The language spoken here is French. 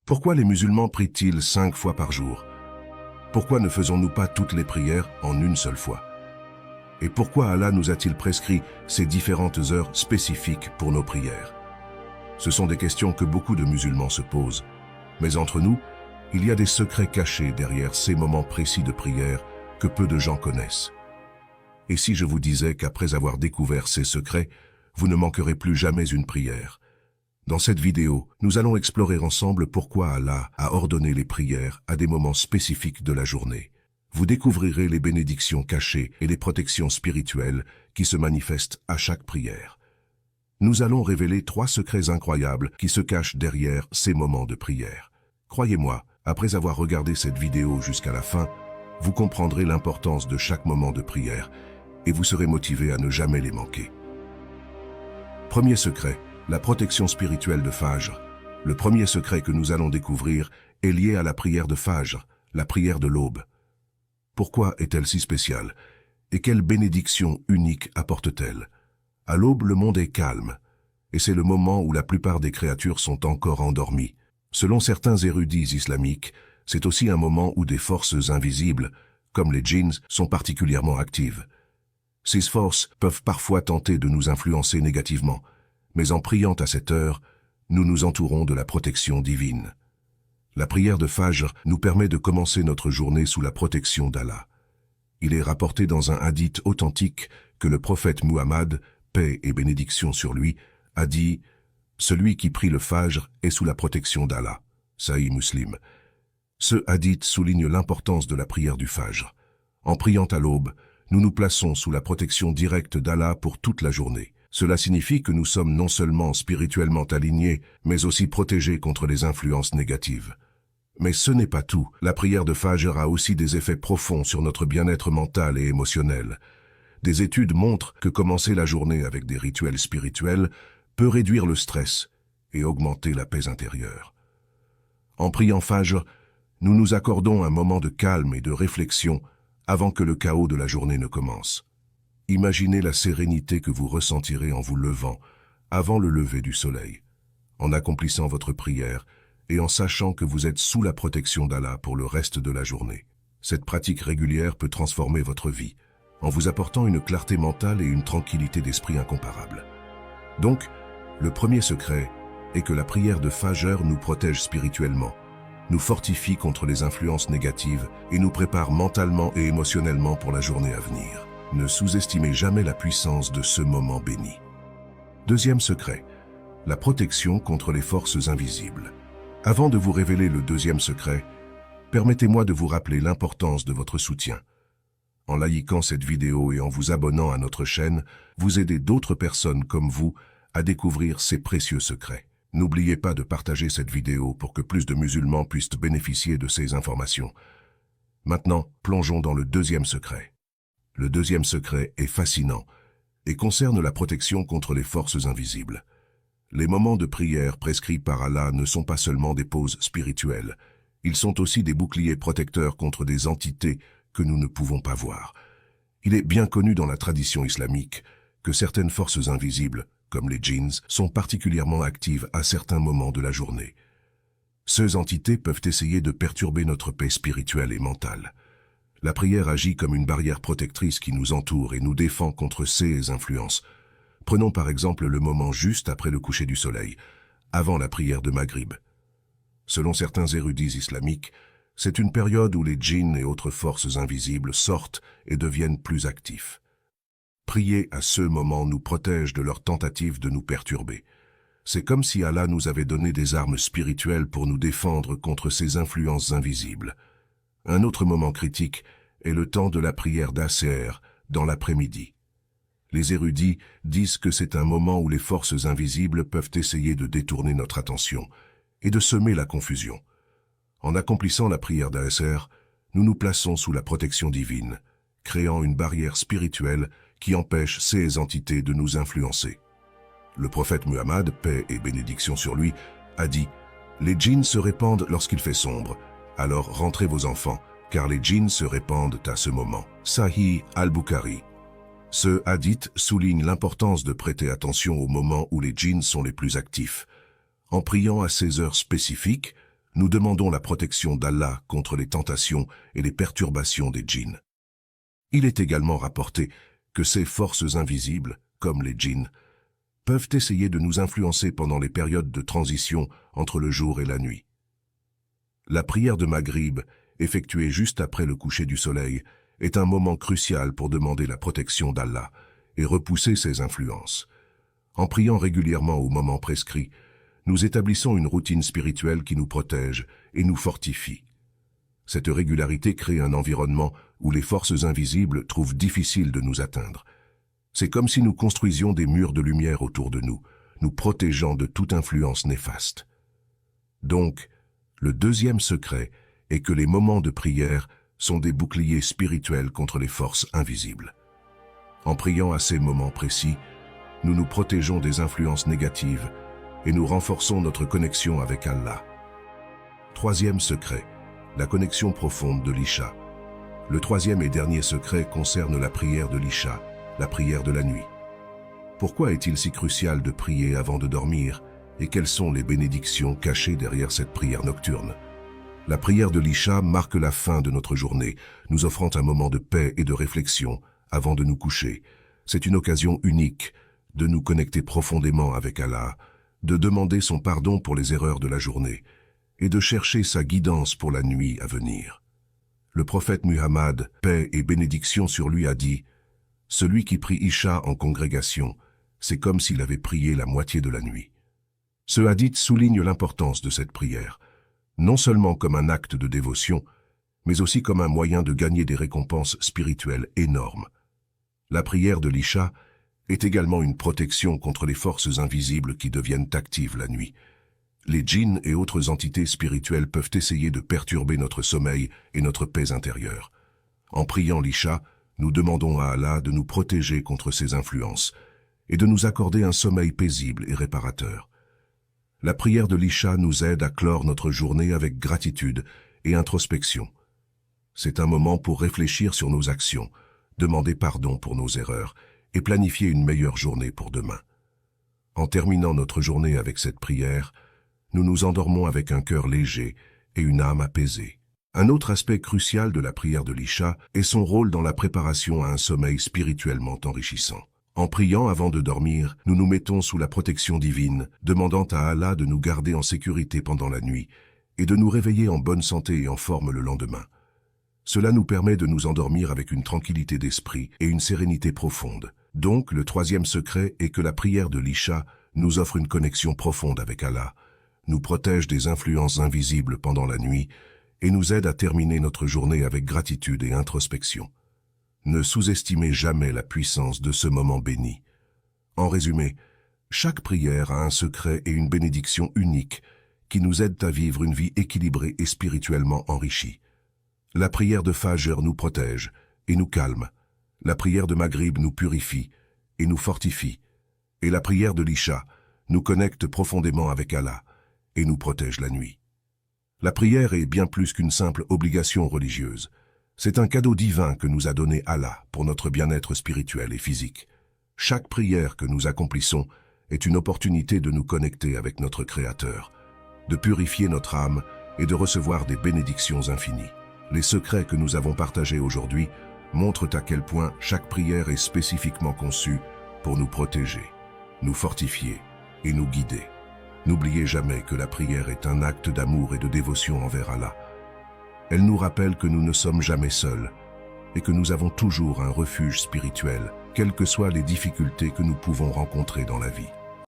Pourquoi les musulmans prient-ils 5 fois par jour? Pourquoi ne faisons-nous pas toutes les prières en une seule fois? Et pourquoi Allah nous a-t-il prescrit ces différentes heures spécifiques pour nos prières? Ce sont des questions que beaucoup de musulmans se posent. Mais entre nous, il y a des secrets cachés derrière ces moments précis de prière que peu de gens connaissent. Et si je vous disais qu'après avoir découvert ces secrets, vous ne manquerez plus jamais une prière? Dans cette vidéo, nous allons explorer ensemble pourquoi Allah a ordonné les prières à des moments spécifiques de la journée. Vous découvrirez les bénédictions cachées et les protections spirituelles qui se manifestent à chaque prière. Nous allons révéler 3 secrets incroyables qui se cachent derrière ces moments de prière. Croyez-moi, après avoir regardé cette vidéo jusqu'à la fin, vous comprendrez l'importance de chaque moment de prière et vous serez motivé à ne jamais les manquer. Premier secret, la protection spirituelle de Fajr. Le premier secret que nous allons découvrir est lié à la prière de Fajr, la prière de l'aube. Pourquoi est-elle si spéciale? Et quelle bénédiction unique apporte-t-elle? À l'aube, le monde est calme, et c'est le moment où la plupart des créatures sont encore endormies. Selon certains érudits islamiques, c'est aussi un moment où des forces invisibles, comme les djinns, sont particulièrement actives. Ces forces peuvent parfois tenter de nous influencer négativement, mais en priant à cette heure, nous nous entourons de la protection divine. La prière de Fajr nous permet de commencer notre journée sous la protection d'Allah. Il est rapporté dans un hadith authentique que le prophète Muhammad, paix et bénédiction sur lui, a dit « Celui qui prie le Fajr est sous la protection d'Allah ». Sahih Muslim. Ce hadith souligne l'importance de la prière du Fajr. En priant à l'aube, nous nous plaçons sous la protection directe d'Allah pour toute la journée. Cela signifie que nous sommes non seulement spirituellement alignés, mais aussi protégés contre les influences négatives. Mais ce n'est pas tout. La prière de Fajr a aussi des effets profonds sur notre bien-être mental et émotionnel. Des études montrent que commencer la journée avec des rituels spirituels peut réduire le stress et augmenter la paix intérieure. En priant Fajr, nous nous accordons un moment de calme et de réflexion avant que le chaos de la journée ne commence. Imaginez la sérénité que vous ressentirez en vous levant, avant le lever du soleil, en accomplissant votre prière et en sachant que vous êtes sous la protection d'Allah pour le reste de la journée. Cette pratique régulière peut transformer votre vie, en vous apportant une clarté mentale et une tranquillité d'esprit incomparables. Donc, le premier secret est que la prière de Fajr nous protège spirituellement, nous fortifie contre les influences négatives et nous prépare mentalement et émotionnellement pour la journée à venir. Ne sous-estimez jamais la puissance de ce moment béni. Deuxième secret, la protection contre les forces invisibles. Avant de vous révéler le deuxième secret, permettez-moi de vous rappeler l'importance de votre soutien. En likant cette vidéo et en vous abonnant à notre chaîne, vous aidez d'autres personnes comme vous à découvrir ces précieux secrets. N'oubliez pas de partager cette vidéo pour que plus de musulmans puissent bénéficier de ces informations. Maintenant, plongeons dans le deuxième secret. Le deuxième secret est fascinant et concerne la protection contre les forces invisibles. Les moments de prière prescrits par Allah ne sont pas seulement des pauses spirituelles, ils sont aussi des boucliers protecteurs contre des entités que nous ne pouvons pas voir. Il est bien connu dans la tradition islamique que certaines forces invisibles, comme les djinns, sont particulièrement actives à certains moments de la journée. Ces entités peuvent essayer de perturber notre paix spirituelle et mentale. La prière agit comme une barrière protectrice qui nous entoure et nous défend contre ces influences. Prenons par exemple le moment juste après le coucher du soleil, avant la prière de Maghrib. Selon certains érudits islamiques, c'est une période où les djinns et autres forces invisibles sortent et deviennent plus actifs. Prier à ce moment nous protège de leurs tentatives de nous perturber. C'est comme si Allah nous avait donné des armes spirituelles pour nous défendre contre ces influences invisibles. Un autre moment critique est le temps de la prière d'Asr, dans l'après-midi. Les érudits disent que c'est un moment où les forces invisibles peuvent essayer de détourner notre attention et de semer la confusion. En accomplissant la prière d'Asr, nous nous plaçons sous la protection divine, créant une barrière spirituelle qui empêche ces entités de nous influencer. Le prophète Muhammad, paix et bénédiction sur lui, a dit « Les djinns se répandent lorsqu'il fait sombre. Alors rentrez vos enfants, car les djinns se répandent à ce moment. » Sahih al-Bukhari. Ce hadith souligne l'importance de prêter attention au moment où les djinns sont les plus actifs. En priant à ces heures spécifiques, nous demandons la protection d'Allah contre les tentations et les perturbations des djinns. Il est également rapporté que ces forces invisibles, comme les djinns, peuvent essayer de nous influencer pendant les périodes de transition entre le jour et la nuit. La prière de Maghrib, effectuée juste après le coucher du soleil, est un moment crucial pour demander la protection d'Allah et repousser ses influences. En priant régulièrement au moment prescrit, nous établissons une routine spirituelle qui nous protège et nous fortifie. Cette régularité crée un environnement où les forces invisibles trouvent difficile de nous atteindre. C'est comme si nous construisions des murs de lumière autour de nous, nous protégeant de toute influence néfaste. Donc, le deuxième secret est que les moments de prière sont des boucliers spirituels contre les forces invisibles. En priant à ces moments précis, nous nous protégeons des influences négatives et nous renforçons notre connexion avec Allah. Troisième secret, la connexion profonde de l'Isha. Le troisième et dernier secret concerne la prière de l'Isha, la prière de la nuit. Pourquoi est-il si crucial de prier avant de dormir et quelles sont les bénédictions cachées derrière cette prière nocturne? La prière de l'Isha marque la fin de notre journée, nous offrant un moment de paix et de réflexion avant de nous coucher. C'est une occasion unique de nous connecter profondément avec Allah, de demander son pardon pour les erreurs de la journée et de chercher sa guidance pour la nuit à venir. Le prophète Muhammad, paix et bénédiction sur lui, a dit « Celui qui prie Isha en congrégation, c'est comme s'il avait prié la moitié de la nuit. » Ce hadith souligne l'importance de cette prière, non seulement comme un acte de dévotion, mais aussi comme un moyen de gagner des récompenses spirituelles énormes. La prière de l'Isha est également une protection contre les forces invisibles qui deviennent actives la nuit. Les djinns et autres entités spirituelles peuvent essayer de perturber notre sommeil et notre paix intérieure. En priant l'Isha, nous demandons à Allah de nous protéger contre ces influences et de nous accorder un sommeil paisible et réparateur. La prière de l'Isha nous aide à clore notre journée avec gratitude et introspection. C'est un moment pour réfléchir sur nos actions, demander pardon pour nos erreurs et planifier une meilleure journée pour demain. En terminant notre journée avec cette prière, nous nous endormons avec un cœur léger et une âme apaisée. Un autre aspect crucial de la prière de l'Isha est son rôle dans la préparation à un sommeil spirituellement enrichissant. En priant avant de dormir, nous nous mettons sous la protection divine, demandant à Allah de nous garder en sécurité pendant la nuit et de nous réveiller en bonne santé et en forme le lendemain. Cela nous permet de nous endormir avec une tranquillité d'esprit et une sérénité profonde. Donc, le troisième secret est que la prière de l'Isha nous offre une connexion profonde avec Allah, nous protège des influences invisibles pendant la nuit et nous aide à terminer notre journée avec gratitude et introspection. Ne sous-estimez jamais la puissance de ce moment béni. En résumé, chaque prière a un secret et une bénédiction unique qui nous aident à vivre une vie équilibrée et spirituellement enrichie. La prière de Fajr nous protège et nous calme. La prière de Maghrib nous purifie et nous fortifie. Et la prière de l'Isha nous connecte profondément avec Allah et nous protège la nuit. La prière est bien plus qu'une simple obligation religieuse. C'est un cadeau divin que nous a donné Allah pour notre bien-être spirituel et physique. Chaque prière que nous accomplissons est une opportunité de nous connecter avec notre Créateur, de purifier notre âme et de recevoir des bénédictions infinies. Les secrets que nous avons partagés aujourd'hui montrent à quel point chaque prière est spécifiquement conçue pour nous protéger, nous fortifier et nous guider. N'oubliez jamais que la prière est un acte d'amour et de dévotion envers Allah. Elle nous rappelle que nous ne sommes jamais seuls et que nous avons toujours un refuge spirituel, quelles que soient les difficultés que nous pouvons rencontrer dans la vie.